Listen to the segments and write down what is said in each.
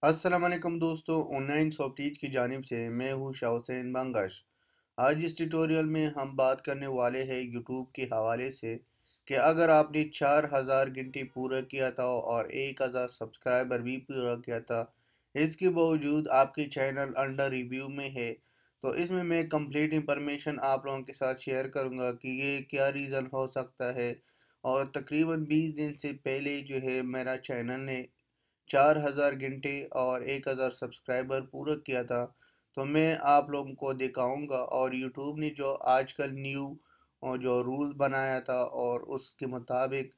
अस्सलाम वालेकुम दोस्तों, ऑनलाइन सॉफ्टवेयर की जानिब से मैं हूँ शाह हुसैन बंगश। आज इस ट्यूटोरियल में हम बात करने वाले हैं यूट्यूब के हवाले से कि अगर आपने 4000 घंटे पूरा किया था और 1000 सब्सक्राइबर भी पूरा किया था, इसके बावजूद आपके चैनल अंडर रिव्यू में है। तो इसमें मैं कंप्लीट इंफॉर्मेशन आप लोगों के साथ शेयर करूंगा कि ये क्या रीज़न हो सकता है। और तकरीबन 20 दिन से पहले जो है मेरा चैनल ने 4000 घंटे और 1000 सब्सक्राइबर पूरा किया था। तो मैं आप लोगों को दिखाऊंगा, और यूट्यूब ने जो आजकल न्यू और जो रूल बनाया था और उसके मुताबिक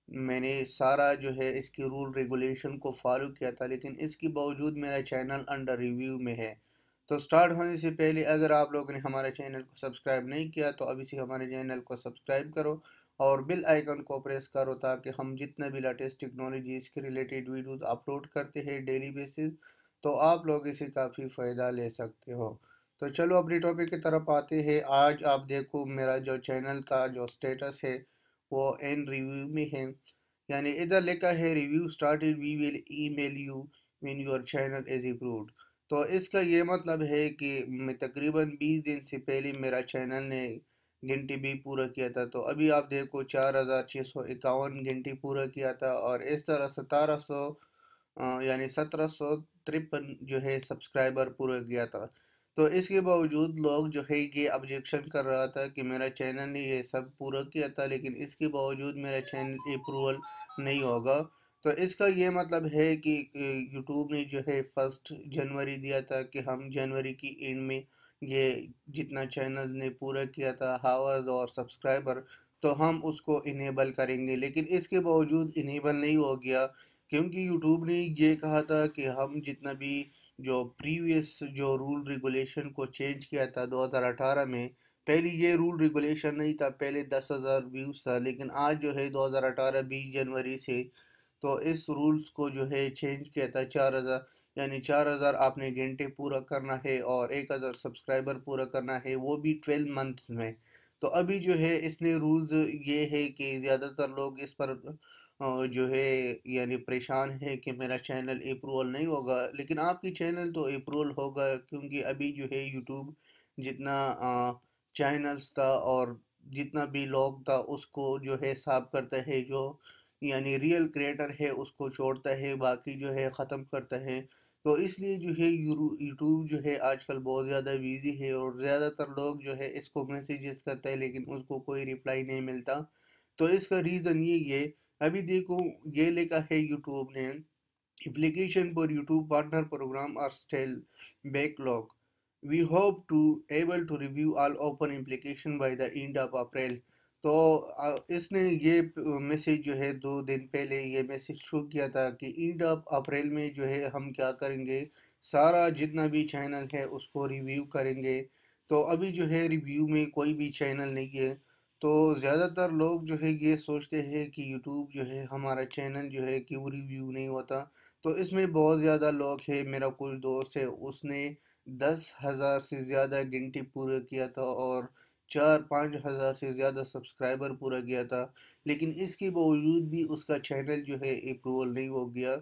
मैंने सारा जो है इसकी रूल रेगुलेशन को फॉलो किया था, लेकिन इसके बावजूद मेरा चैनल अंडर रिव्यू में है। तो स्टार्ट होने से पहले अगर आप लोगों ने हमारे चैनल को सब्सक्राइब नहीं किया तो अभी से हमारे चैनल को सब्सक्राइब करो और बेल आइकन को प्रेस करो, ताकि हम जितने भी लेटेस्ट टेक्नोलॉजीज के रिलेटेड वीडियोस अपलोड करते हैं डेली बेसिस, तो आप लोग इसे काफ़ी फ़ायदा ले सकते हो। तो चलो अपनी टॉपिक की तरफ आते हैं। आज आप देखो मेरा जो चैनल का जो स्टेटस है वो एन रिव्यू में है, यानी इधर लिखा है review started, we will email you when your channel is approved. तो इसका ये मतलब है कि मैं तकरीबन 20 दिन से पहले मेरा चैनल ने घंटे भी पूरा किया था। तो अभी आप देखो 4651 घंटे पूरा किया था, और इस तरह 1700 यानी 1753 जो है सब्सक्राइबर पूरा किया था। तो इसके बावजूद लोग जो है ये ऑब्जेक्शन कर रहा था कि मेरा चैनल ने ये सब पूरा किया था, लेकिन इसके बावजूद मेरा चैनल अप्रूवल नहीं होगा। तो इसका ये मतलब है कि यूट्यूब ने जो है 1 जनवरी दिया था कि हम जनवरी की एंड में ये जितना चैनल ने पूरा किया था हावर्स और सब्सक्राइबर, तो हम उसको इनेबल करेंगे, लेकिन इसके बावजूद इनेबल नहीं हो गया, क्योंकि यूट्यूब ने ये कहा था कि हम जितना भी जो प्रीवियस जो रूल रेगुलेशन को चेंज किया था 2018 में, पहले ये रूल रेगुलेशन नहीं था, पहले 10,000 व्यूज़ था, लेकिन आज जो है 2018 20 जनवरी से तो इस रूल्स को जो है चेंज किया था 4000, यानी 4000 आपने घंटे पूरा करना है और 1000 सब्सक्राइबर पूरा करना है, वो भी 12 मंथ में। तो अभी जो है इसने रूल्स ये है कि ज़्यादातर लोग इस पर जो है यानी परेशान है कि मेरा चैनल अप्रूवल नहीं होगा, लेकिन आपकी चैनल तो अप्रूवल होगा, क्योंकि अभी जो है यूट्यूब जितना चैनल्स था और जितना भी लोग था उसको जो है साफ करता है, जो यानी रियल क्रिएटर है उसको छोड़ता है, बाकी जो है ख़त्म करता है। तो इसलिए जो है यूट्यूब जो है आजकल बहुत ज़्यादा बिजी है, और ज़्यादातर लोग जो है इसको मैसेजेस करते हैं लेकिन उसको कोई रिप्लाई नहीं मिलता। तो इसका रीज़न ये अभी देखो ये लिखा है यूट्यूब ने, application for YouTube partner program are still backlog. We hope to able to review all open application by the end of April. तो इसने ये मैसेज जो है 2 दिन पहले ये मैसेज शो किया था कि एंड ऑफ अप्रैल में जो है हम क्या करेंगे, सारा जितना भी चैनल है उसको रिव्यू करेंगे। तो अभी जो है रिव्यू में कोई भी चैनल नहीं है। तो ज़्यादातर लोग जो है ये सोचते हैं कि यूट्यूब जो है हमारा चैनल जो है कि वो रिव्यू नहीं होता। तो इसमें बहुत ज़्यादा लोग हैं, मेरा कुछ दोस्त है उसने 10,000 से ज़्यादा घंटे पूरा किया था और 4-5 हज़ार से ज़्यादा सब्सक्राइबर पूरा किया था, लेकिन इसके बावजूद भी उसका चैनल जो है अप्रूवल नहीं हो गया।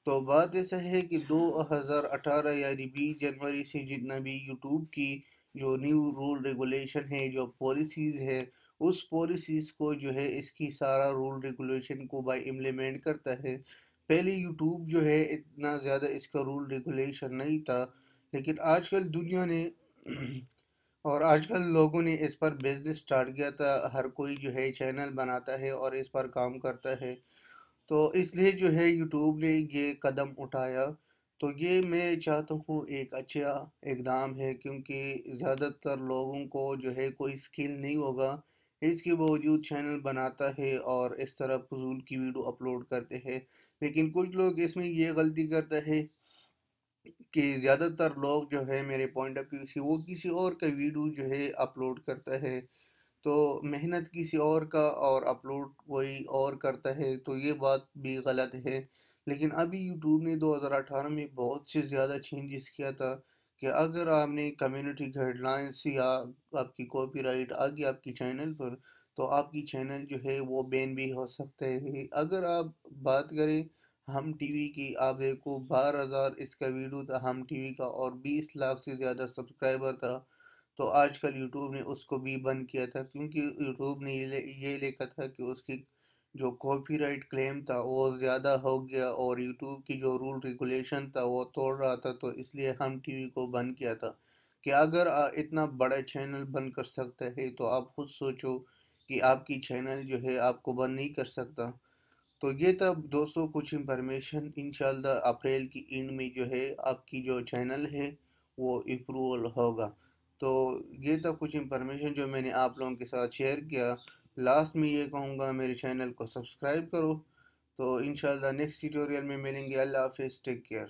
तो बात ऐसा है कि 2018 यानी 20 जनवरी से जितना भी यूट्यूब की जो न्यू रूल रेगुलेशन है, जो पॉलिसीज़ है, उस पॉलिसीज़ को जो है इसकी सारा रूल रेगुलेशन को बाय इम्प्लीमेंट करता है। पहले यूट्यूब जो है इतना ज़्यादा इसका रूल रेगुलेशन नहीं था, लेकिन आजकल दुनिया ने और आजकल लोगों ने इस पर बिजनेस स्टार्ट किया था, हर कोई जो है चैनल बनाता है और इस पर काम करता है। तो इसलिए जो है यूट्यूब ने ये कदम उठाया। तो ये मैं चाहता हूँ एक अच्छा इकदाम है, क्योंकि ज़्यादातर लोगों को जो है कोई स्किल नहीं होगा, इसके बावजूद चैनल बनाता है और इस तरह फजूल की वीडियो अपलोड करते हैं। लेकिन कुछ लोग इसमें ये गलती करते हैं कि ज़्यादातर लोग जो है मेरे पॉइंट ऑफ व्यू से वो किसी और का वीडियो जो है अपलोड करता है। तो मेहनत किसी और का और अपलोड कोई और करता है, तो ये बात भी गलत है। लेकिन अभी यूट्यूब ने 2018 में बहुत से ज़्यादा चेंजेस किया था कि अगर आपने कम्युनिटी गाइडलाइंस या आपकी कॉपीराइट आ गई आपकी चैनल पर, तो आपकी चैनल जो है वो बैन भी हो सकता है। अगर आप बात करें ہم ٹی وی کی آپ دیکھو 12,000 اس کا ویڈیو تھا ہم ٹی وی کا، اور 20 لاکھ سے زیادہ سبسکرائبر تھا۔ تو آج کل یوٹیوب نے اس کو بھی بند کیا تھا، کیونکہ یوٹیوب نے یہ لکھا تھا کہ اس کی جو کاپی رائٹ کلیم تھا وہ زیادہ ہو گیا، اور یوٹیوب کی جو رول ریگولیشن تھا وہ توڑ رہا تھا، تو اس لیے ہم ٹی وی کو بند کیا تھا۔ کہ اگر اتنا بڑا چینل بند کر سکتا ہے تو آپ خود سوچو کہ آپ کی چینل جو ہے آپ کو بند نہیں کر سکتا۔ تو یہ تھا دوستوں کچھ انفارمیشن، انشاءاللہ اپریل کی اینڈ میں جو ہے آپ کی جو چینل ہے وہ اپروول ہوگا۔ تو یہ تھا کچھ انفارمیشن جو میں نے آپ لوگوں کے ساتھ شیئر کیا۔ لاسٹ میں یہ کہوں گا میرے چینل کو سبسکرائب کرو۔ تو انشاءاللہ نیکسٹ ٹیوٹوریل میں ملیں گے۔ اللہ حافظ، ٹیک کیئر۔